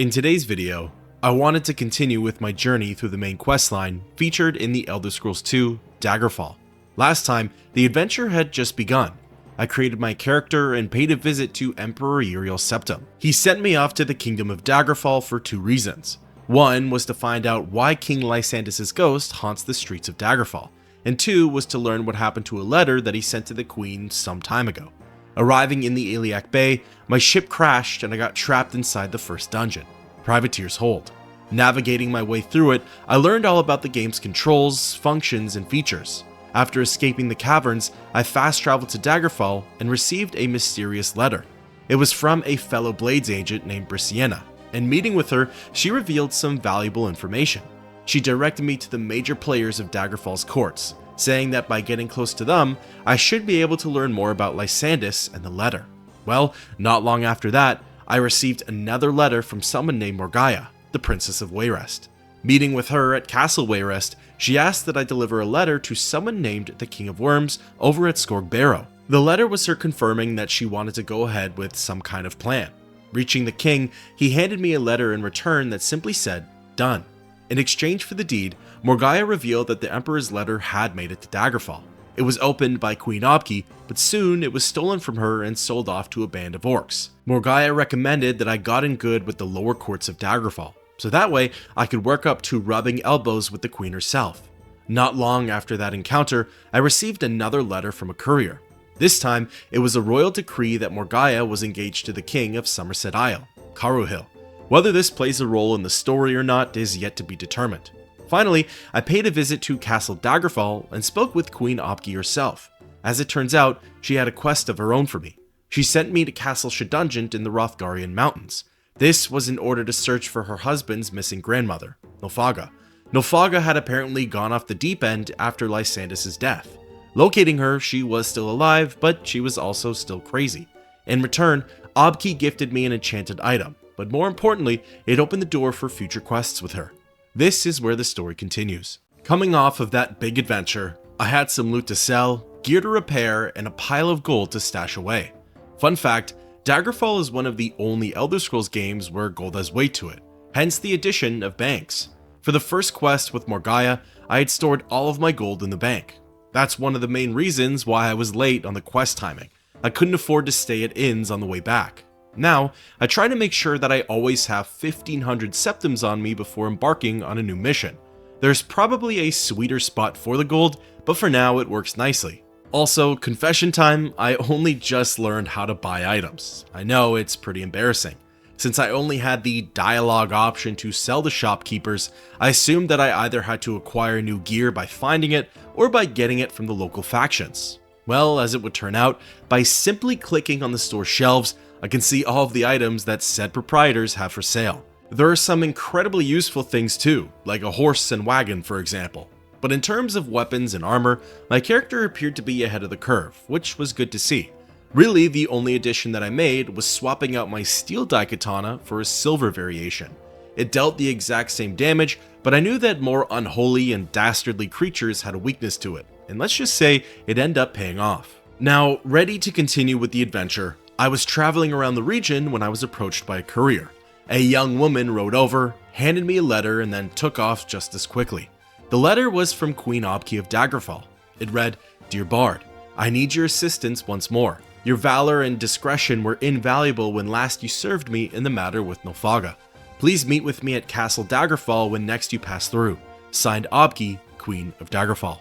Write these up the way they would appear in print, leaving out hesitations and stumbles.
In today's video, I wanted to continue with my journey through the main questline featured in the Elder Scrolls 2 Daggerfall. Last time, the adventure had just begun. I created my character and paid a visit to Emperor Uriel's Septum. He sent me off to the Kingdom of Daggerfall for two reasons. One was to find out why King Lysandis' ghost haunts the streets of Daggerfall, and two was to learn what happened to a letter that he sent to the Queen some time ago. Arriving in the Aubk Bay, my ship crashed and I got trapped inside the first dungeon, Privateer's Hold. Navigating my way through it, I learned all about the game's controls, functions, and features. After escaping the caverns, I fast traveled to Daggerfall and received a mysterious letter. It was from a fellow Blades agent named Brisciena, and meeting with her, she revealed some valuable information. She directed me to the major players of Daggerfall's courts, saying that by getting close to them, I should be able to learn more about Lysandis and the letter. Well, not long after that, I received another letter from someone named Morgaya, the Princess of Wayrest. Meeting with her at Castle Wayrest, she asked that I deliver a letter to someone named the King of Worms over at Skorg Barrow. The letter was her confirming that she wanted to go ahead with some kind of plan. Reaching the king, he handed me a letter in return that simply said, "Done." In exchange for the deed, Morgaya revealed that the Emperor's letter had made it to Daggerfall. It was opened by Queen Aubk-i, but soon it was stolen from her and sold off to a band of orcs. Morgaya recommended that I got in good with the lower courts of Daggerfall, so that way I could work up to rubbing elbows with the Queen herself. Not long after that encounter, I received another letter from a courier. This time, it was a royal decree that Morgaya was engaged to the King of Somerset Isle, Caruhill. Whether this plays a role in the story or not is yet to be determined. Finally, I paid a visit to Castle Daggerfall and spoke with Queen Aubk-i herself. As it turns out, she had a quest of her own for me. She sent me to Castle Shedungent in the Hrothgarian Mountains. This was in order to search for her husband's missing grandmother, Nulfaga. Nulfaga had apparently gone off the deep end after Lysandis' death. Locating her, she was still alive, but she was also still crazy. In return, Aubk-i gifted me an enchanted item, but more importantly, it opened the door for future quests with her. This is where the story continues. Coming off of that big adventure, I had some loot to sell, gear to repair, and a pile of gold to stash away. Fun fact, Daggerfall is one of the only Elder Scrolls games where gold has weight to it, hence the addition of banks. For the first quest with Morgaya, I had stored all of my gold in the bank. That's one of the main reasons why I was late on the quest timing. I couldn't afford to stay at inns on the way back. Now, I try to make sure that I always have 1,500 septums on me before embarking on a new mission. There's probably a sweeter spot for the gold, but for now it works nicely. Also, confession time, I only just learned how to buy items. I know it's pretty embarrassing. Since I only had the dialogue option to sell to shopkeepers, I assumed that I either had to acquire new gear by finding it or by getting it from the local factions. Well, as it would turn out, by simply clicking on the store shelves, I can see all of the items that said proprietors have for sale. There are some incredibly useful things too, like a horse and wagon for example. But in terms of weapons and armor, my character appeared to be ahead of the curve, which was good to see. Really, the only addition that I made was swapping out my steel daikatana for a silver variation. It dealt the exact same damage, but I knew that more unholy and dastardly creatures had a weakness to it, and let's just say it ended up paying off. Now, ready to continue with the adventure, I was traveling around the region when I was approached by a courier. A young woman rode over, handed me a letter, and then took off just as quickly. The letter was from Queen Aubk-i of Daggerfall. It read, "Dear Bard, I need your assistance once more. Your valor and discretion were invaluable when last you served me in the matter with Nulfaga. Please meet with me at Castle Daggerfall when next you pass through. Signed Aubk-i, Queen of Daggerfall."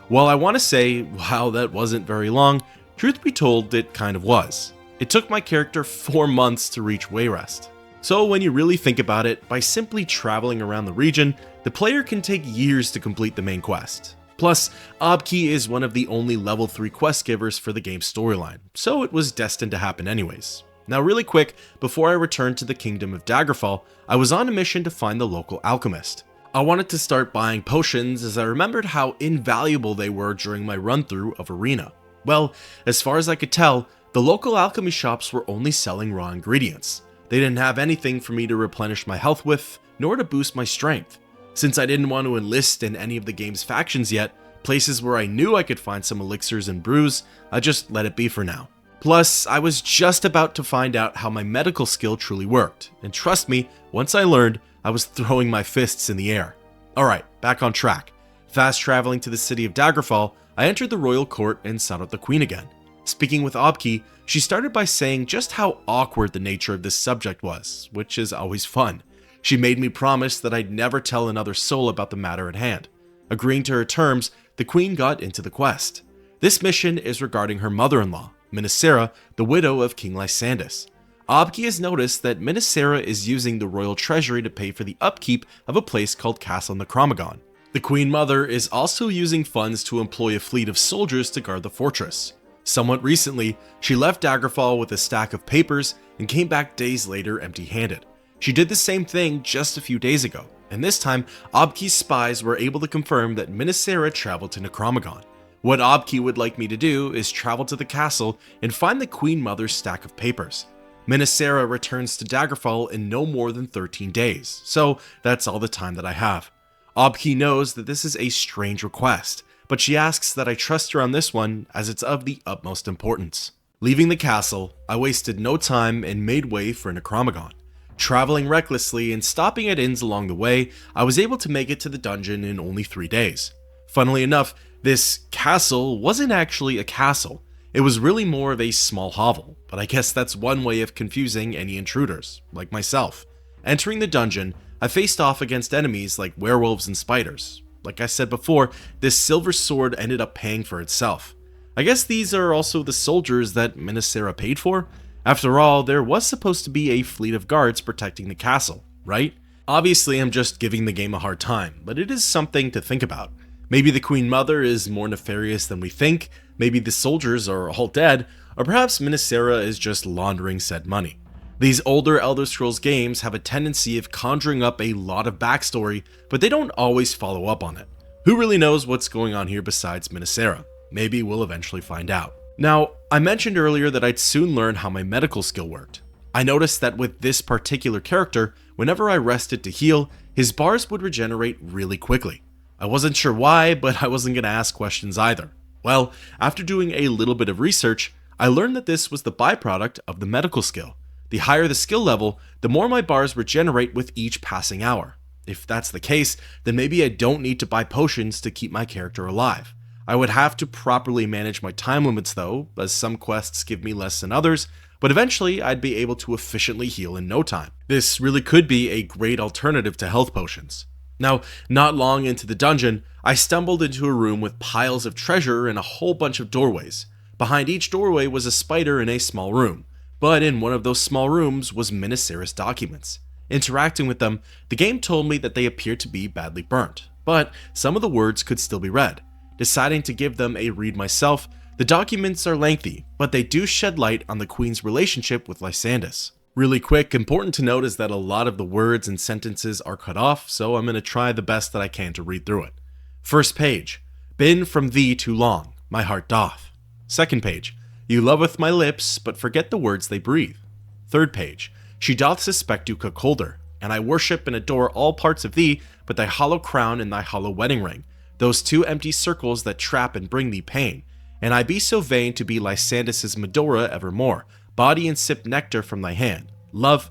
While I want to say, wow, that wasn't very long, truth be told, it kind of was. It took my character 4 months to reach Wayrest. So when you really think about it, by simply traveling around the region, the player can take years to complete the main quest. Plus, Aubk-i is one of the only level 3 quest givers for the game's storyline, so it was destined to happen anyways. Now really quick, before I returned to the Kingdom of Daggerfall, I was on a mission to find the local alchemist. I wanted to start buying potions as I remembered how invaluable they were during my run-through of Arena. Well, as far as I could tell, the local alchemy shops were only selling raw ingredients. They didn't have anything for me to replenish my health with, nor to boost my strength. Since I didn't want to enlist in any of the game's factions yet, places where I knew I could find some elixirs and brews, I just let it be for now. Plus, I was just about to find out how my medical skill truly worked, and trust me, once I learned, I was throwing my fists in the air. Alright, back on track. Fast traveling to the city of Daggerfall, I entered the royal court and sought out the queen again. Speaking with Aubk-i, she started by saying just how awkward the nature of this subject was, which is always fun. She made me promise that I'd never tell another soul about the matter at hand. Agreeing to her terms, the queen got into the quest. This mission is regarding her mother-in-law, Mynisera, the widow of King Lysandus. Aubk-i has noticed that Mynisera is using the royal treasury to pay for the upkeep of a place called Castle Necromagon. The queen mother is also using funds to employ a fleet of soldiers to guard the fortress. Somewhat recently, she left Daggerfall with a stack of papers and came back days later empty-handed. She did the same thing just a few days ago, and this time, Aubk-i's spies were able to confirm that Mynisera traveled to Necromagon. What Aubk-i would like me to do is travel to the castle and find the Queen Mother's stack of papers. Mynisera returns to Daggerfall in no more than 13 days, so that's all the time that I have. Aubk-i knows that this is a strange request, but she asks that I trust her on this one as it's of the utmost importance. Leaving the castle, I wasted no time and made way for Necromagon. Traveling recklessly and stopping at inns along the way, I was able to make it to the dungeon in only 3 days. Funnily enough, this castle wasn't actually a castle. It was really more of a small hovel, but I guess that's one way of confusing any intruders, like myself. Entering the dungeon, I faced off against enemies like werewolves and spiders. Like I said before, this silver sword ended up paying for itself. I guess these are also the soldiers that Mynisera paid for? After all, there was supposed to be a fleet of guards protecting the castle, right? Obviously, I'm just giving the game a hard time, but it is something to think about. Maybe the Queen Mother is more nefarious than we think, maybe the soldiers are all dead, or perhaps Mynisera is just laundering said money. These older Elder Scrolls games have a tendency of conjuring up a lot of backstory, but they don't always follow up on it. Who really knows what's going on here besides Mynisera? Maybe we'll eventually find out. Now, I mentioned earlier that I'd soon learn how my medical skill worked. I noticed that with this particular character, whenever I rested to heal, his bars would regenerate really quickly. I wasn't sure why, but I wasn't going to ask questions either. Well, after doing a little bit of research, I learned that this was the byproduct of the medical skill. The higher the skill level, the more my bars regenerate with each passing hour. If that's the case, then maybe I don't need to buy potions to keep my character alive. I would have to properly manage my time limits though, as some quests give me less than others, but eventually I'd be able to efficiently heal in no time. This really could be a great alternative to health potions. Now, not long into the dungeon, I stumbled into a room with piles of treasure and a whole bunch of doorways. Behind each doorway was a spider in a small room, but in one of those small rooms was Mynisera's documents. Interacting with them, the game told me that they appeared to be badly burnt, but some of the words could still be read. Deciding to give them a read myself, the documents are lengthy, but they do shed light on the Queen's relationship with Lysandus. Really quick, important to note is that a lot of the words and sentences are cut off, so I'm going to try the best that I can to read through it. First page, been from thee too long, my heart doth. Second page, you loveth my lips, but forget the words they breathe. Third page, she doth suspect you cuckolder, and I worship and adore all parts of thee, but thy hollow crown and thy hollow wedding ring, those 2 empty circles that trap and bring thee pain, and I be so vain to be Lysandus's Medora evermore, body and sip nectar from thy hand, love,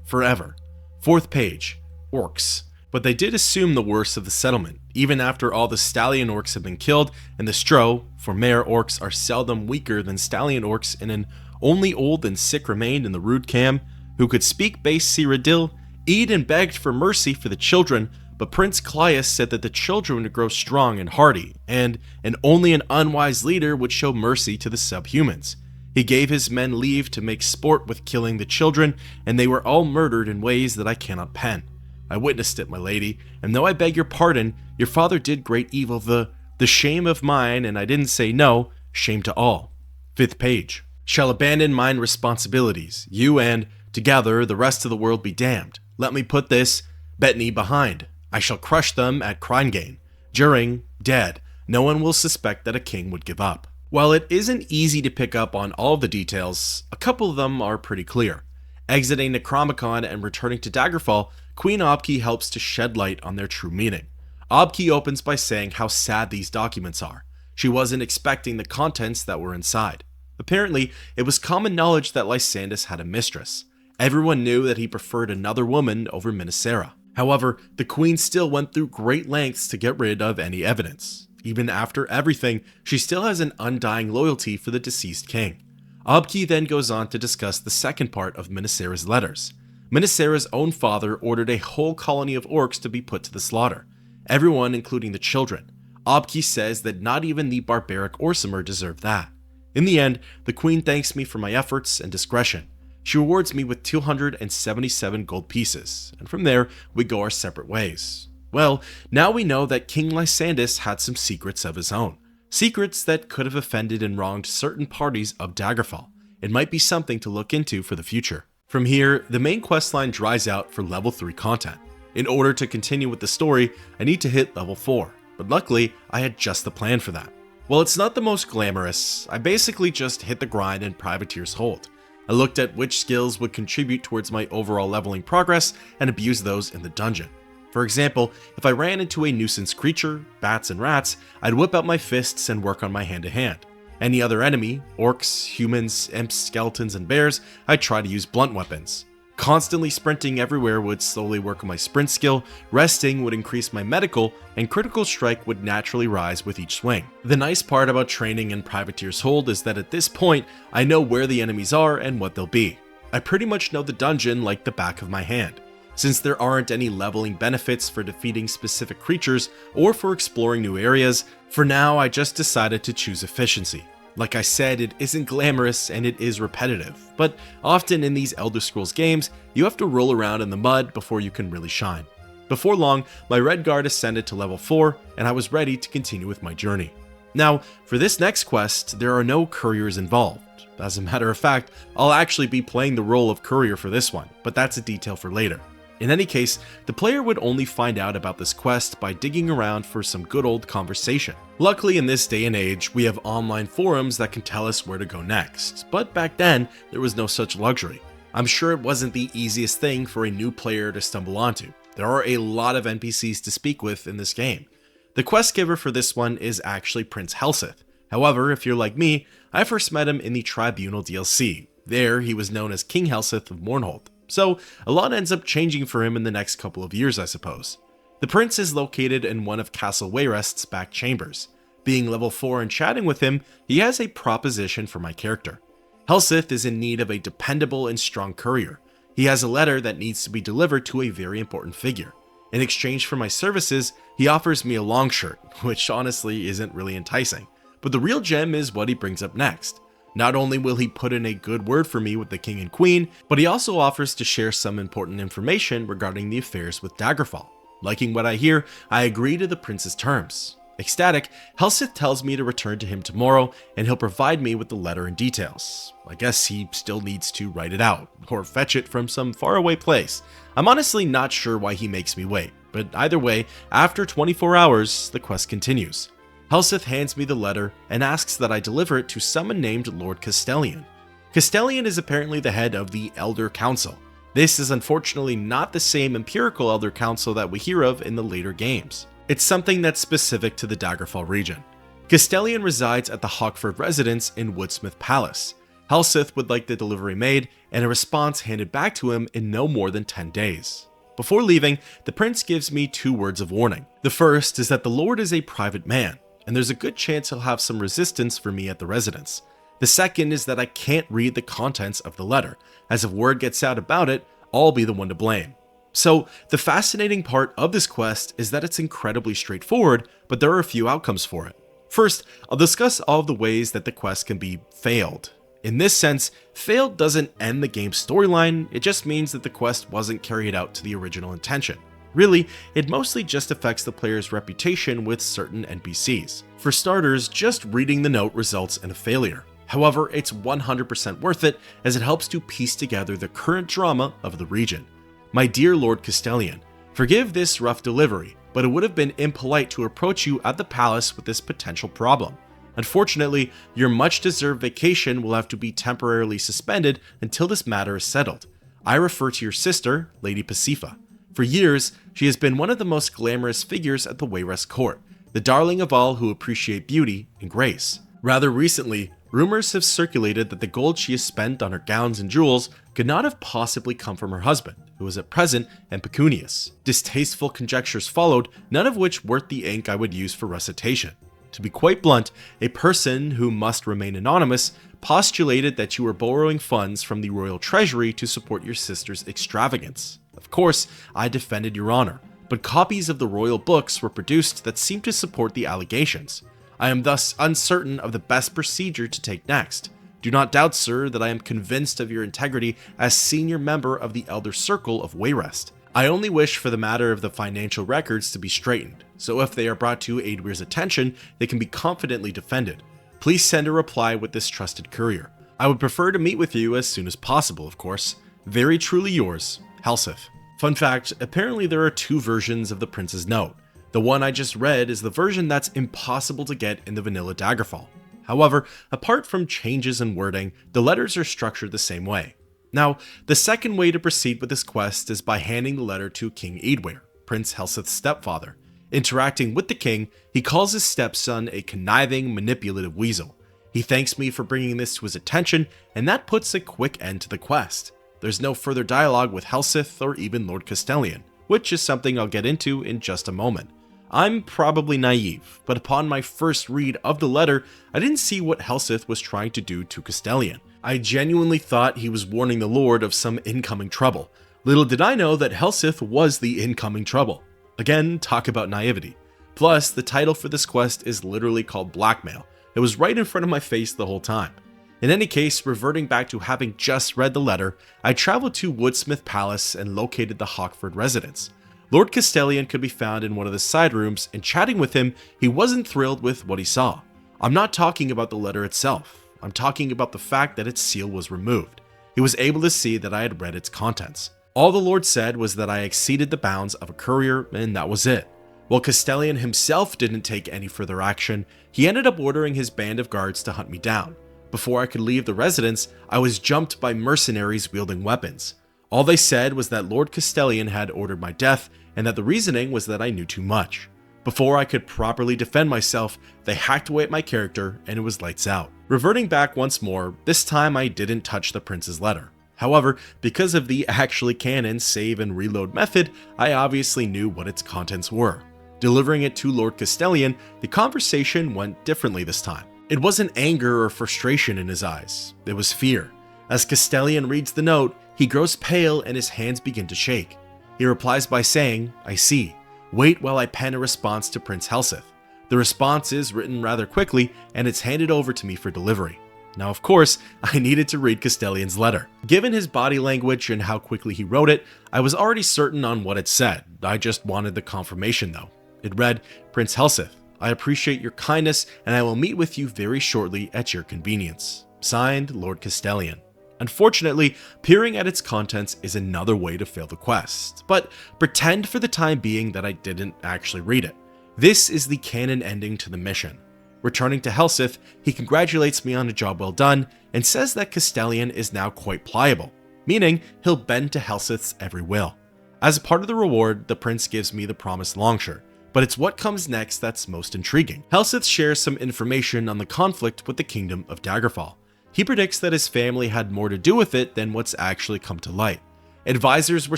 forever. Fourth page, orcs. But they did assume the worst of the settlement, even after all the stallion orcs have been killed, and the stro, for mare orcs are seldom weaker than stallion orcs, and an only old and sick remained in the rude cam, who could speak base Cyrodiil, eat and begged for mercy for the children, but Prince Caius said that the children would grow strong and hardy, and only an unwise leader would show mercy to the subhumans. He gave his men leave to make sport with killing the children, and they were all murdered in ways that I cannot pen. I witnessed it, my lady, and though I beg your pardon, your father did great evil, the shame of mine, and I didn't say no, shame to all. Fifth page, shall abandon mine responsibilities, you and, together, the rest of the world be damned. Let me put this, Bettany behind. I shall crush them at Cryngane. During, dead, no one will suspect that a king would give up. While it isn't easy to pick up on all of the details, a couple of them are pretty clear. Exiting Necromagon and returning to Daggerfall, Queen Aubk-i helps to shed light on their true meaning. Aubk-i opens by saying how sad these documents are. She wasn't expecting the contents that were inside. Apparently, it was common knowledge that Lysandus had a mistress. Everyone knew that he preferred another woman over Mynisera. However, the queen still went through great lengths to get rid of any evidence. Even after everything, she still has an undying loyalty for the deceased king. Aubk-i then goes on to discuss the second part of Mynisera's letters. Mynisera's own father ordered a whole colony of orcs to be put to the slaughter. Everyone, including the children. Aubk-i says that not even the barbaric Orsimer deserved that. In the end, the queen thanks me for my efforts and discretion. She rewards me with 277 gold pieces, and from there, we go our separate ways. Well, now we know that King Lysandus had some secrets of his own. Secrets that could have offended and wronged certain parties of Daggerfall. It might be something to look into for the future. From here, the main questline dries out for level 3 content. In order to continue with the story, I need to hit level 4, but luckily, I had just the plan for that. While it's not the most glamorous, I basically just hit the grind in Privateer's Hold. I looked at which skills would contribute towards my overall leveling progress and abused those in the dungeon. For example, if I ran into a nuisance creature, bats and rats, I'd whip out my fists and work on my hand-to-hand. Any other enemy, orcs, humans, imps, skeletons, and bears, I'd try to use blunt weapons. Constantly sprinting everywhere would slowly work on my sprint skill, resting would increase my medical, and critical strike would naturally rise with each swing. The nice part about training in Privateer's Hold is that at this point, I know where the enemies are and what they'll be. I pretty much know the dungeon like the back of my hand. Since there aren't any leveling benefits for defeating specific creatures or for exploring new areas, for now I just decided to choose efficiency. Like I said, it isn't glamorous and it is repetitive, but often in these Elder Scrolls games, you have to roll around in the mud before you can really shine. Before long, my red guard ascended to level 4 and I was ready to continue with my journey. Now, for this next quest, there are no couriers involved. As a matter of fact, I'll actually be playing the role of courier for this one, but that's a detail for later. In any case, the player would only find out about this quest by digging around for some good old conversation. Luckily, in this day and age, we have online forums that can tell us where to go next, but back then, there was no such luxury. I'm sure it wasn't the easiest thing for a new player to stumble onto. There are a lot of NPCs to speak with in this game. The quest giver for this one is actually Prince Helseth. However, if you're like me, I first met him in the Tribunal DLC. There, he was known as King Helseth of Mournhold. So, a lot ends up changing for him in the next couple of years, I suppose. The prince is located in one of Castle Wayrest's back chambers. Being level 4 and chatting with him, he has a proposition for my character. Helseth is in need of a dependable and strong courier. He has a letter that needs to be delivered to a very important figure. In exchange for my services, he offers me a long shirt, which honestly isn't really enticing. But the real gem is what he brings up next. Not only will he put in a good word for me with the king and queen, but he also offers to share some important information regarding the affairs with Daggerfall. Liking what I hear, I agree to the prince's terms. Ecstatic, Helseth tells me to return to him tomorrow and he'll provide me with the letter and details. I guess he still needs to write it out, or fetch it from some faraway place. I'm honestly not sure why he makes me wait, but either way, after 24 hours, the quest continues. Helseth hands me the letter and asks that I deliver it to someone named Lord Castellian. Castellian is apparently the head of the Elder Council. This is unfortunately not the same empirical Elder Council that we hear of in the later games. It's something that's specific to the Daggerfall region. Castellian resides at the Hawkford residence in Woodsmith Palace. Helseth would like the delivery made and a response handed back to him in no more than 10 days. Before leaving, the prince gives me 2 words of warning. The first is that the Lord is a private man, and there's a good chance he'll have some resistance for me at the residence. The second is that I can't read the contents of the letter, as if word gets out about it, I'll be the one to blame. So, the fascinating part of this quest is that it's incredibly straightforward, but there are a few outcomes for it. First, I'll discuss all of the ways that the quest can be failed. In this sense, failed doesn't end the game's storyline, it just means that the quest wasn't carried out to the original intention. Really, it mostly just affects the player's reputation with certain NPCs. For starters, just reading the note results in a failure. However, it's 100% worth it as it helps to piece together the current drama of the region. My dear Lord Castellian, forgive this rough delivery, but it would have been impolite to approach you at the palace with this potential problem. Unfortunately, your much-deserved vacation will have to be temporarily suspended until this matter is settled. I refer to your sister, Lady Pacifa. For years, she has been one of the most glamorous figures at the Wayrest court, the darling of all who appreciate beauty and grace. Rather recently, Rumors have circulated that the gold she has spent on her gowns and jewels could not have possibly come from her husband, who was at present impecunious. Distasteful conjectures followed, none of which worth the ink I would use for recitation. To be quite blunt, a person who must remain anonymous postulated that you were borrowing funds from the royal treasury to support your sister's extravagance. Of course, I defended your honor, but copies of the royal books were produced that seemed to support the allegations. I am thus uncertain of the best procedure to take next. Do not doubt, sir, that I am convinced of your integrity as senior member of the Elder Circle of Wayrest. I only wish for the matter of the financial records to be straightened, so if they are brought to Aedwyr's attention, they can be confidently defended. Please send a reply with this trusted courier. I would prefer to meet with you as soon as possible, of course. Very truly yours, Helseth. Fun fact, apparently there are two versions of the prince's note. The one I just read is the version that's impossible to get in the vanilla Daggerfall. However, apart from changes in wording, the letters are structured the same way. Now, the second way to proceed with this quest is by handing the letter to King Aedwyr, Prince Helseth's stepfather. Interacting with the king, he calls his stepson a conniving, manipulative weasel. He thanks me for bringing this to his attention, and that puts a quick end to the quest. There's no further dialogue with Helseth or even Lord Castellan, which is something I'll get into in just a moment. I'm probably naive, but upon my first read of the letter, I didn't see what Helseth was trying to do to Castellan. I genuinely thought he was warning the Lord of some incoming trouble. Little did I know that Helseth was the incoming trouble. Again, talk about naivety. Plus, the title for this quest is literally called Blackmail. It was right in front of my face the whole time. In any case, reverting back to having just read the letter, I traveled to Woodsmith Palace and located the Hawkford residence. Lord Castellan could be found in one of the side rooms, and chatting with him, he wasn't thrilled with what he saw. I'm not talking about the letter itself. I'm talking about the fact that its seal was removed. He was able to see that I had read its contents. All the Lord said was that I exceeded the bounds of a courier, and that was it. While Castellan himself didn't take any further action, he ended up ordering his band of guards to hunt me down. Before I could leave the residence, I was jumped by mercenaries wielding weapons. All they said was that Lord Castellan had ordered my death, and that the reasoning was that I knew too much. Before I could properly defend myself, they hacked away at my character, and it was lights out. Reverting back once more, this time I didn't touch the prince's letter. However, because of the actually canon save and reload method, I obviously knew what its contents were. Delivering it to Lord Castellan, the conversation went differently this time. It wasn't anger or frustration in his eyes, it was fear. As Castellan reads the note, he grows pale and his hands begin to shake. He replies by saying, "I see. Wait while I pen a response to Prince Helseth." The response is written rather quickly, and it's handed over to me for delivery. Now, of course, I needed to read Castellan's letter. Given his body language and how quickly he wrote it, I was already certain on what it said. I just wanted the confirmation though. It read, "Prince Helseth, I appreciate your kindness, and I will meet with you very shortly at your convenience. Signed, Lord Castellan." Unfortunately, peering at its contents is another way to fail the quest, but pretend for the time being that I didn't actually read it. This is the canon ending to the mission. Returning to Helseth, he congratulates me on a job well done and says that Castellan is now quite pliable, meaning he'll bend to Helseth's every will. As a part of the reward, the prince gives me the promised longshore, but it's what comes next that's most intriguing. Helseth shares some information on the conflict with the kingdom of Daggerfall. He predicts that his family had more to do with it than what's actually come to light. Advisors were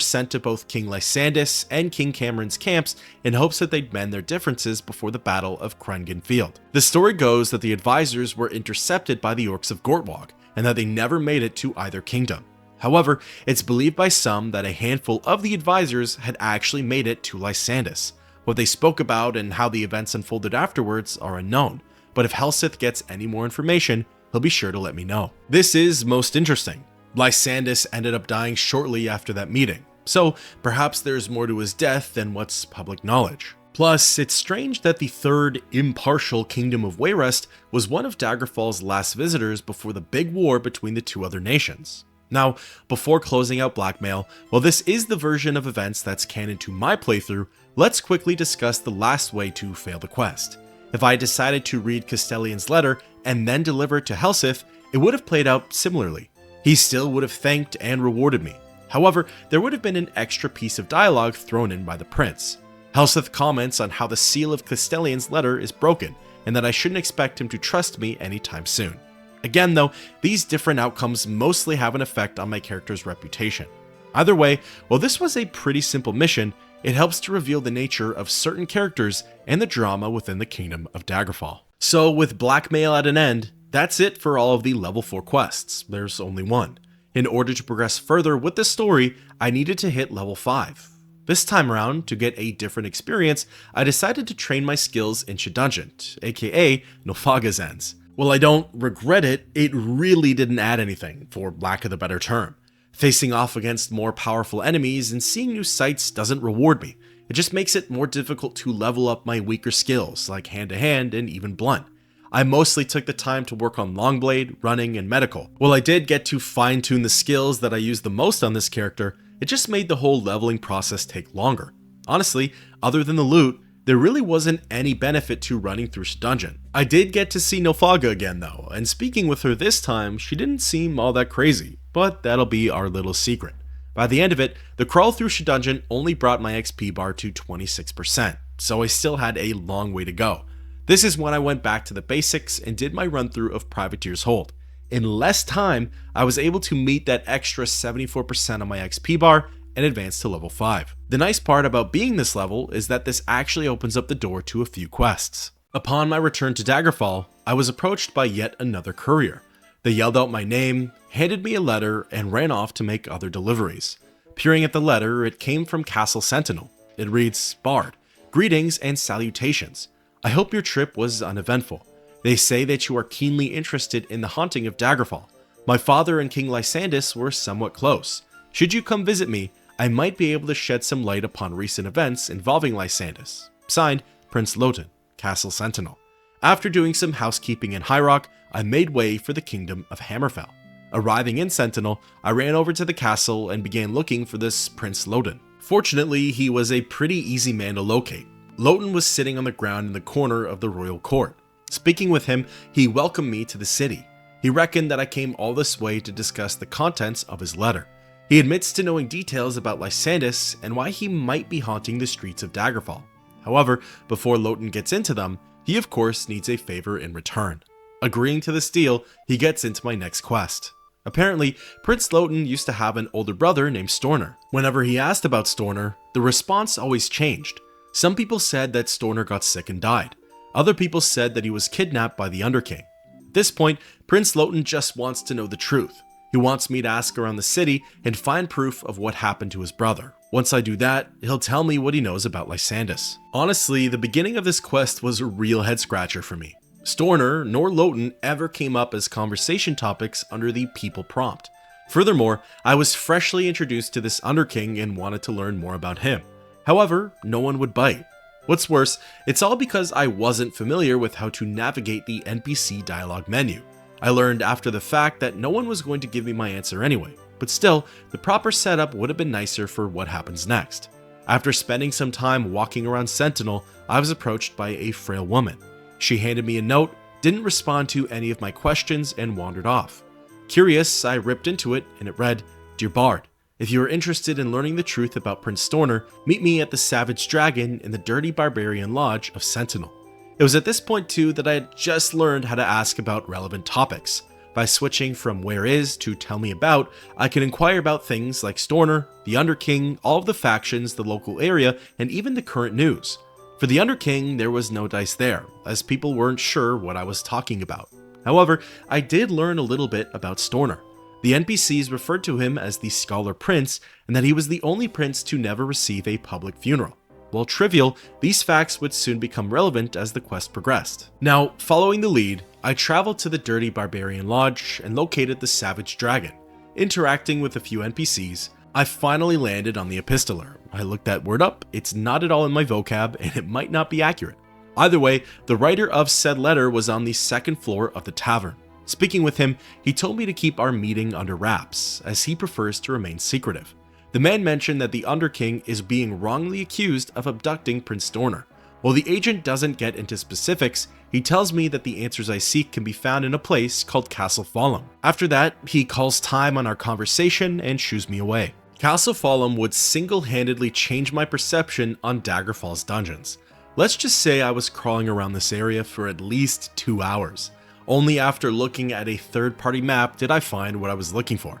sent to both King Lysandus and King Cameron's camps in hopes that they'd mend their differences before the Battle of Krengen Field. The story goes that the advisors were intercepted by the orcs of Gortwog, and that they never made it to either kingdom. However, it's believed by some that a handful of the advisors had actually made it to Lysandus. What they spoke about and how the events unfolded afterwards are unknown, but if Helseth gets any more information, he'll be sure to let me know. This is most interesting. Lysandus ended up dying shortly after that meeting, so perhaps there's more to his death than what's public knowledge. Plus, it's strange that the third, impartial Kingdom of Wayrest was one of Daggerfall's last visitors before the big war between the two other nations. Now, before closing out Blackmail, while this is the version of events that's canon to my playthrough, let's quickly discuss the last way to fail the quest. If I decided to read Castellan's letter and then deliver it to Helseth, it would have played out similarly. He still would have thanked and rewarded me. However, there would have been an extra piece of dialogue thrown in by the prince. Helseth comments on how the seal of Castellan's letter is broken, and that I shouldn't expect him to trust me anytime soon. Again though, these different outcomes mostly have an effect on my character's reputation. Either way, while this was a pretty simple mission, it helps to reveal the nature of certain characters and the drama within the kingdom of Daggerfall. So with blackmail at an end, that's it for all of the level 4 quests. There's only one. In order to progress further with the story, I needed to hit level 5. This time around, to get a different experience, I decided to train my skills in Shedungeon, aka Nofaga's Ends. While I don't regret it, it really didn't add anything, for lack of a better term. Facing off against more powerful enemies and seeing new sights doesn't reward me. It just makes it more difficult to level up my weaker skills, like hand-to-hand and even blunt. I mostly took the time to work on Longblade, running, and medical. While I did get to fine-tune the skills that I use the most on this character, it just made the whole leveling process take longer. Honestly, other than the loot, there really wasn't any benefit to running through Shedungeon. I did get to see Nofaga again though, and speaking with her this time, she didn't seem all that crazy, but that'll be our little secret. By the end of it, the crawl through Shedungeon only brought my XP bar to 26%, so I still had a long way to go. This is when I went back to the basics and did my run through of Privateer's Hold. In less time, I was able to meet that extra 74% on my XP bar and advance to level 5. The nice part about being this level is that this actually opens up the door to a few quests. Upon my return to Daggerfall, I was approached by yet another courier. They yelled out my name, handed me a letter, and ran off to make other deliveries. Peering at the letter, it came from Castle Sentinel. It reads, "Bard, greetings and salutations. I hope your trip was uneventful. They say that you are keenly interested in the haunting of Daggerfall. My father and King Lysandus were somewhat close. Should you come visit me, I might be able to shed some light upon recent events involving Lysandus. Signed, Prince Lhotun, Castle Sentinel." After doing some housekeeping in High Rock, I made way for the kingdom of Hammerfell. Arriving in Sentinel, I ran over to the castle and began looking for this Prince Lhotun. Fortunately, he was a pretty easy man to locate. Lhotun was sitting on the ground in the corner of the royal court. Speaking with him, he welcomed me to the city. He reckoned that I came all this way to discuss the contents of his letter. He admits to knowing details about Lysandus and why he might be haunting the streets of Daggerfall. However, before Lhotun gets into them, he of course needs a favor in return. Agreeing to this deal, he gets into my next quest. Apparently, Prince Lhotun used to have an older brother named Storner. Whenever he asked about Storner, the response always changed. Some people said that Storner got sick and died. Other people said that he was kidnapped by the Underking. At this point, Prince Lhotun just wants to know the truth. He wants me to ask around the city and find proof of what happened to his brother. Once I do that, he'll tell me what he knows about Lysandus. Honestly, the beginning of this quest was a real head scratcher for me. Storner nor Lhotun ever came up as conversation topics under the people prompt. Furthermore, I was freshly introduced to this Underking and wanted to learn more about him. However, no one would bite. What's worse, it's all because I wasn't familiar with how to navigate the NPC dialogue menu. I learned after the fact that no one was going to give me my answer anyway, but still, the proper setup would have been nicer for what happens next. After spending some time walking around Sentinel, I was approached by a frail woman. She handed me a note, didn't respond to any of my questions, and wandered off. Curious, I ripped into it, and it read, "Dear Bard, if you are interested in learning the truth about Prince Storner, meet me at the Savage Dragon in the Dirty Barbarian Lodge of Sentinel." It was at this point too that I had just learned how to ask about relevant topics. By switching from where is to tell me about, I could inquire about things like Storner, the Underking, all of the factions, the local area, and even the current news. For the Underking, there was no dice there, as people weren't sure what I was talking about. However, I did learn a little bit about Storner. The NPCs referred to him as the Scholar Prince, and that he was the only prince to never receive a public funeral. While trivial, these facts would soon become relevant as the quest progressed. Now, following the lead, I traveled to the Dirty Barbarian Lodge and located the Savage Dragon. Interacting with a few NPCs, I finally landed on the Epistolar. I looked that word up, it's not at all in my vocab, and it might not be accurate. Either way, the writer of said letter was on the second floor of the tavern. Speaking with him, he told me to keep our meeting under wraps, as he prefers to remain secretive. The man mentioned that the Underking is being wrongly accused of abducting Prince Storner. While the agent doesn't get into specifics, he tells me that the answers I seek can be found in a place called Castle Fallen. After that, he calls time on our conversation and shoos me away. Castle Fallen would single-handedly change my perception on Daggerfall's dungeons. Let's just say I was crawling around this area for at least 2 hours. Only after looking at a third-party map did I find what I was looking for.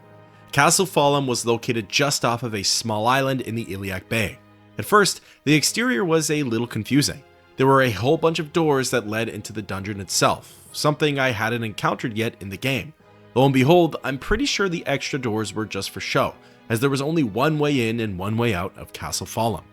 Castle Fallen was located just off of a small island in the Iliac Bay. At first, the exterior was a little confusing. There were a whole bunch of doors that led into the dungeon itself, something I hadn't encountered yet in the game. Lo and behold, I'm pretty sure the extra doors were just for show, as there was only one way in and one way out of Castle Fallen.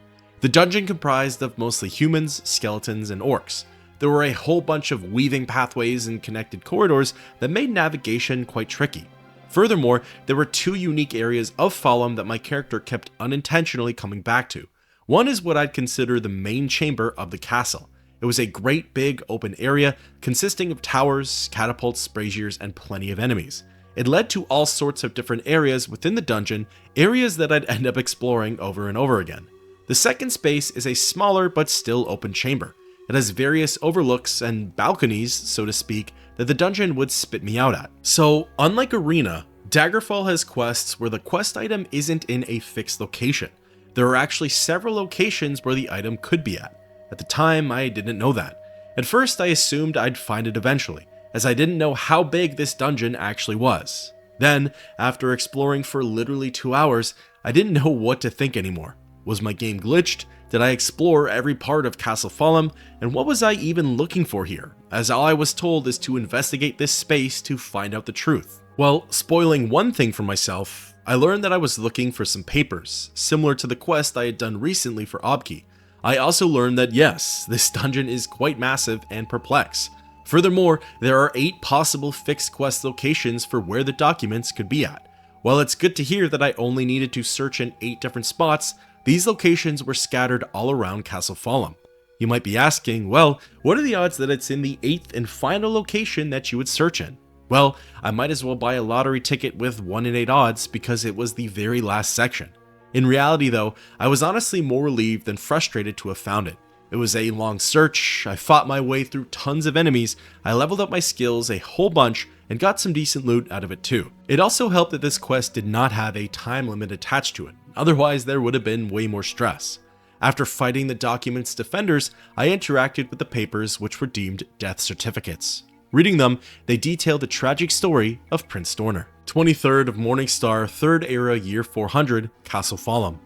The dungeon comprised of mostly humans, skeletons, and orcs. There were a whole bunch of weaving pathways and connected corridors that made navigation quite tricky. Furthermore, there were two unique areas of Fallen that my character kept unintentionally coming back to. One is what I'd consider the main chamber of the castle. It was a great big open area consisting of towers, catapults, braziers, and plenty of enemies. It led to all sorts of different areas within the dungeon, areas that I'd end up exploring over and over again. The second space is a smaller but still open chamber. It has various overlooks and balconies, so to speak, that the dungeon would spit me out at. So, unlike Arena, Daggerfall has quests where the quest item isn't in a fixed location. There are actually several locations where the item could be at. At the time, I didn't know that. At first, I assumed I'd find it eventually, as I didn't know how big this dungeon actually was. Then, after exploring for literally 2 hours, I didn't know what to think anymore. Was my game glitched? Did I explore every part of Castle Fallen? And what was I even looking for here? As all I was told is to investigate this space to find out the truth. Well, spoiling one thing for myself, I learned that I was looking for some papers, similar to the quest I had done recently for Aubk-i. I also learned that yes, this dungeon is quite massive and perplex. Furthermore, there are 8 possible fixed quest locations for where the documents could be at. While it's good to hear that I only needed to search in 8 different spots, these locations were scattered all around Castle Fallen. You might be asking, well, what are the odds that it's in the 8th and final location that you would search in? Well, I might as well buy a lottery ticket with 1 in 8 odds because it was the very last section. In reality though, I was honestly more relieved than frustrated to have found it. It was a long search, I fought my way through tons of enemies, I leveled up my skills a whole bunch, and got some decent loot out of it too. It also helped that this quest did not have a time limit attached to it, otherwise there would have been way more stress. After fighting the document's defenders, I interacted with the papers which were deemed death certificates. Reading them, they detailed the tragic story of Prince Dorner. 23rd of Morningstar, 3rd Era, Year 400, Castle Fallen.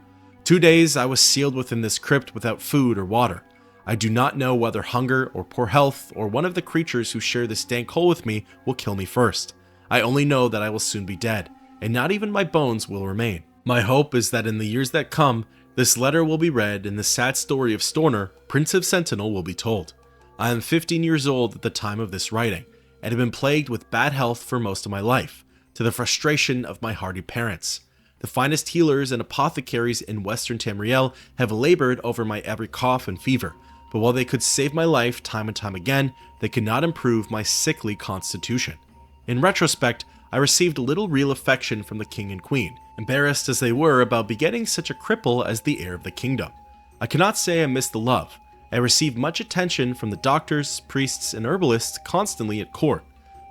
2 days I was sealed within this crypt without food or water. I do not know whether hunger or poor health or one of the creatures who share this dank hole with me will kill me first. I only know that I will soon be dead, and not even my bones will remain. My hope is that in the years that come, this letter will be read and the sad story of Storner, Prince of Sentinel, will be told. I am 15 years old at the time of this writing, and have been plagued with bad health for most of my life, to the frustration of my hardy parents. The finest healers and apothecaries in Western Tamriel have labored over my every cough and fever, but while they could save my life time and time again, they could not improve my sickly constitution. In retrospect, I received little real affection from the king and queen, embarrassed as they were about begetting such a cripple as the heir of the kingdom. I cannot say I missed the love. I received much attention from the doctors, priests, and herbalists constantly at court.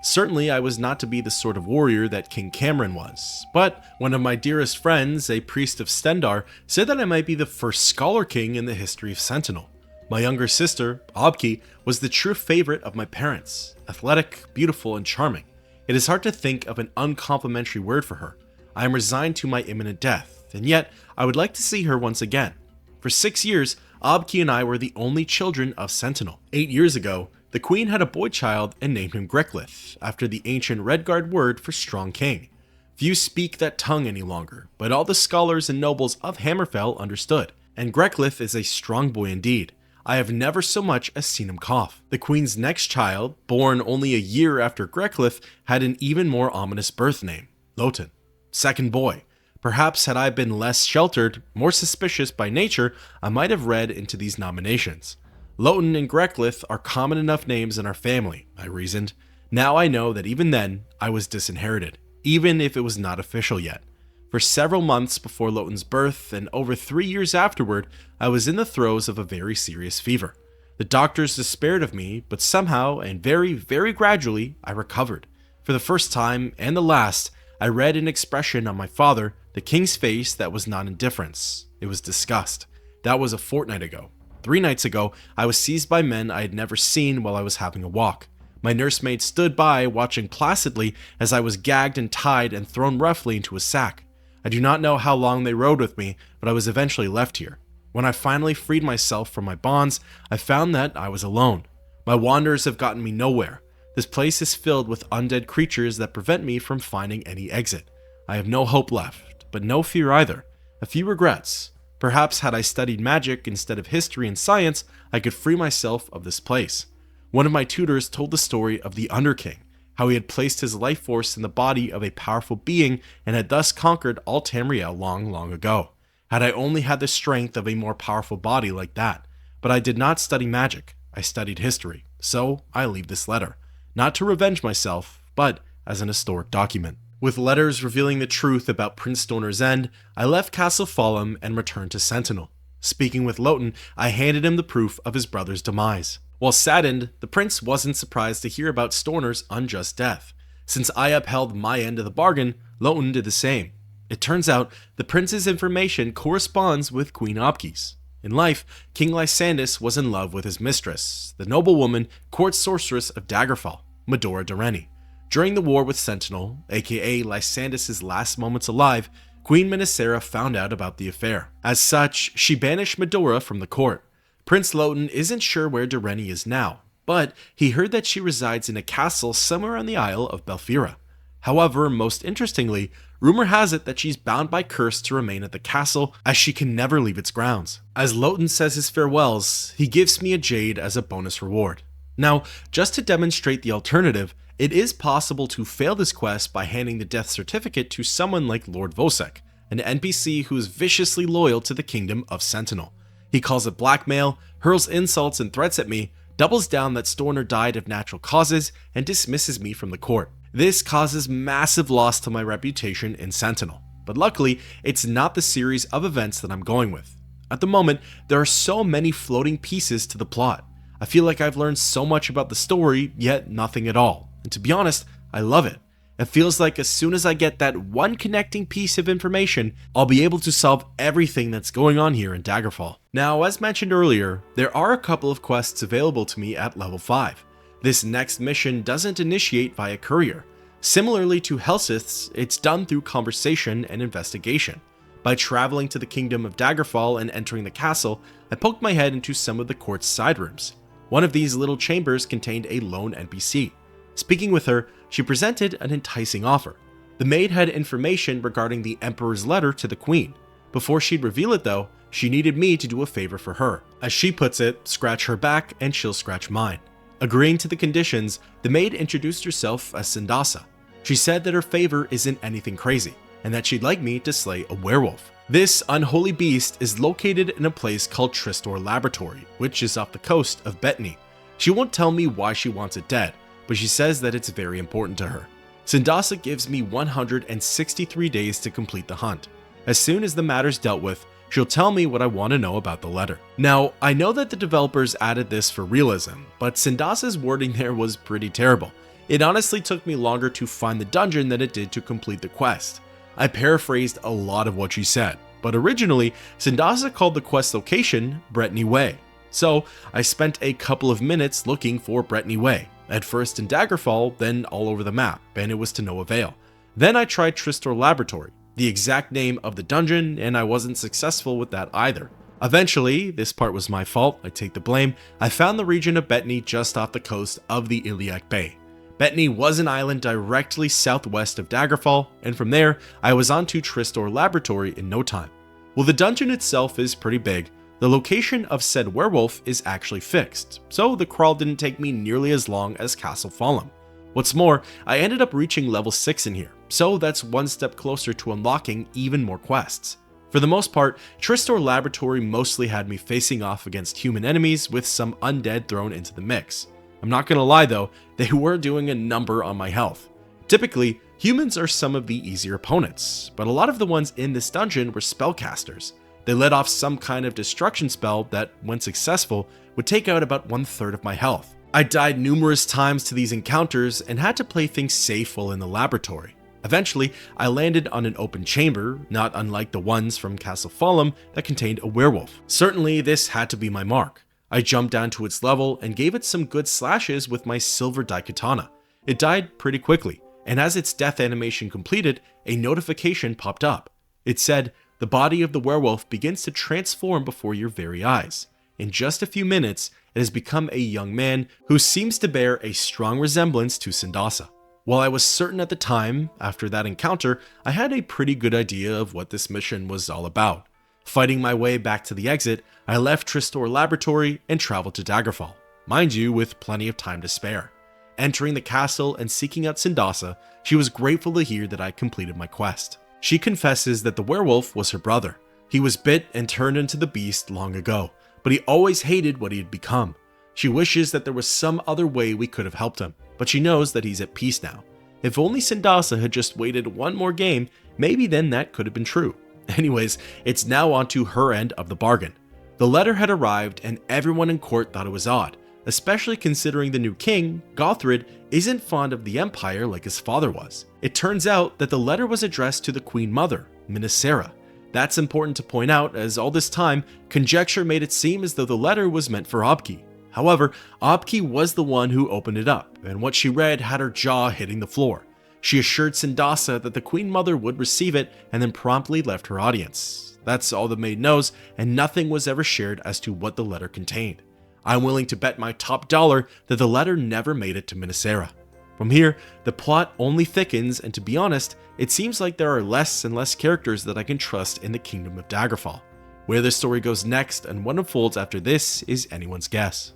Certainly, I was not to be the sort of warrior that King Cameron was, but one of my dearest friends, a priest of Stendar, said that I might be the first scholar king in the history of Sentinel. My younger sister, Aubk-i, was the true favorite of my parents, athletic, beautiful, and charming. It is hard to think of an uncomplimentary word for her. I am resigned to my imminent death, and yet I would like to see her once again. For 6 years, Aubk-i and I were the only children of Sentinel. 8 years ago, the queen had a boy child and named him Greclith, after the ancient Redguard word for strong king. Few speak that tongue any longer, but all the scholars and nobles of Hammerfell understood, and Greclith is a strong boy indeed. I have never so much as seen him cough. The queen's next child, born only a year after Greclith, had an even more ominous birth name, Lhotun. Second boy. Perhaps had I been less sheltered, more suspicious by nature, I might have read into these nominations. Lhotun and Greclith are common enough names in our family, I reasoned. Now I know that even then, I was disinherited, even if it was not official yet. For several months before Lhotun's birth, and over 3 years afterward, I was in the throes of a very serious fever. The doctors despaired of me, but somehow, and very, very gradually, I recovered. For the first time, and the last, I read an expression on my father, the king's face, that was not indifference. It was disgust. That was a fortnight ago. 3 nights ago, I was seized by men I had never seen while I was having a walk. My nursemaid stood by, watching placidly as I was gagged and tied and thrown roughly into a sack. I do not know how long they rode with me, but I was eventually left here. When I finally freed myself from my bonds, I found that I was alone. My wanders have gotten me nowhere. This place is filled with undead creatures that prevent me from finding any exit. I have no hope left, but no fear either. A few regrets. Perhaps had I studied magic instead of history and science, I could free myself of this place. One of my tutors told the story of the Underking, how he had placed his life force in the body of a powerful being and had thus conquered all Tamriel long ago. Had I only had the strength of a more powerful body like that. But I did not study magic, I studied history, so I leave this letter. Not to revenge myself, but as an historic document. With letters revealing the truth about Prince Storner's end, I left Castle Falham and returned to Sentinel. Speaking with Lhotun, I handed him the proof of his brother's demise. While saddened, the prince wasn't surprised to hear about Storner's unjust death. Since I upheld my end of the bargain, Lhotun did the same. It turns out the prince's information corresponds with Queen Aubk-i's. In life, King Lysandus was in love with his mistress, the noblewoman, court sorceress of Daggerfall, Medora Durrani. During the war with Sentinel, aka Lysandus' last moments alive, Queen Mynisera found out about the affair. As such, she banished Medora from the court. Prince Lhotun isn't sure where Durrani is now, but he heard that she resides in a castle somewhere on the Isle of Belfira. However, most interestingly, rumor has it that she's bound by curse to remain at the castle as she can never leave its grounds. As Lhotun says his farewells, he gives me a jade as a bonus reward. Now, just to demonstrate the alternative, it is possible to fail this quest by handing the death certificate to someone like Lord Vosek, an NPC who is viciously loyal to the kingdom of Sentinel. He calls it blackmail, hurls insults and threats at me, doubles down that Storner died of natural causes, and dismisses me from the court. This causes massive loss to my reputation in Sentinel, but luckily, it's not the series of events that I'm going with. At the moment, there are so many floating pieces to the plot. I feel like I've learned so much about the story, yet nothing at all. And to be honest, I love it. It feels like as soon as I get that one connecting piece of information, I'll be able to solve everything that's going on here in Daggerfall. Now, as mentioned earlier, there are a couple of quests available to me at level 5. This next mission doesn't initiate via courier. Similarly to Helsith's, it's done through conversation and investigation. By traveling to the kingdom of Daggerfall and entering the castle, I poked my head into some of the court's side rooms. One of these little chambers contained a lone NPC. Speaking with her, she presented an enticing offer. The maid had information regarding the Emperor's letter to the Queen. Before she'd reveal it though, she needed me to do a favor for her. As she puts it, scratch her back and she'll scratch mine. Agreeing to the conditions, the maid introduced herself as Sindasa. She said that her favor isn't anything crazy, and that she'd like me to slay a werewolf. This unholy beast is located in a place called Tristor Laboratory, which is off the coast of Bettany. She won't tell me why she wants it dead, but she says that it's very important to her. Sindasa gives me 163 days to complete the hunt. As soon as the matter's dealt with, she'll tell me what I want to know about the letter. Now, I know that the developers added this for realism, but Sindasa's wording there was pretty terrible. It honestly took me longer to find the dungeon than it did to complete the quest. I paraphrased a lot of what she said, but originally, Sindasa called the quest location Brittany Way. So, I spent a couple of minutes looking for Brittany Way, at first in Daggerfall, then all over the map, and it was to no avail. Then I tried Tristor Laboratory, the exact name of the dungeon, and I wasn't successful with that either. Eventually, this part was my fault, I take the blame, I found the region of Bettany just off the coast of the Iliac Bay. Bettany was an island directly southwest of Daggerfall, and from there, I was on to Tristor Laboratory in no time. While the dungeon itself is pretty big, the location of said werewolf is actually fixed, so the crawl didn't take me nearly as long as Castle Falham. What's more, I ended up reaching level 6 in here, so that's one step closer to unlocking even more quests. For the most part, Tristor Laboratory mostly had me facing off against human enemies with some undead thrown into the mix. I'm not gonna lie though, they were doing a number on my health. Typically, humans are some of the easier opponents, but a lot of the ones in this dungeon were spellcasters. They let off some kind of destruction spell that, when successful, would take out about 1/3 of my health. I died numerous times to these encounters and had to play things safe while in the laboratory. Eventually, I landed on an open chamber, not unlike the ones from Castle Falham that contained a werewolf. Certainly, this had to be my mark. I jumped down to its level and gave it some good slashes with my silver daikatana. It died pretty quickly, and as its death animation completed, a notification popped up. It said, "The body of the werewolf begins to transform before your very eyes. In just a few minutes, it has become a young man who seems to bear a strong resemblance to Sindasa." While I was certain at the time, after that encounter, I had a pretty good idea of what this mission was all about. Fighting my way back to the exit, I left Tristor Laboratory and traveled to Daggerfall, mind you, with plenty of time to spare. Entering the castle and seeking out Sindasa, she was grateful to hear that I completed my quest. She confesses that the werewolf was her brother. He was bit and turned into the beast long ago, but he always hated what he had become. She wishes that there was some other way we could have helped him, but she knows that he's at peace now. If only Sindasa had just waited one more game, maybe then that could have been true. Anyways, it's now on to her end of the bargain. The letter had arrived and everyone in court thought it was odd, especially considering the new king, Gothrid, isn't fond of the empire like his father was. It turns out that the letter was addressed to the queen mother, Mynisera. That's important to point out, as all this time, conjecture made it seem as though the letter was meant for Aubk-i. However, Aubk-i was the one who opened it up, and what she read had her jaw hitting the floor. She assured Sindasa that the queen mother would receive it and then promptly left her audience. That's all the maid knows, and nothing was ever shared as to what the letter contained. I'm willing to bet my top dollar that the letter never made it to Mynisera. From here, the plot only thickens, and to be honest, it seems like there are less and less characters that I can trust in the kingdom of Daggerfall. Where this story goes next and what unfolds after this is anyone's guess.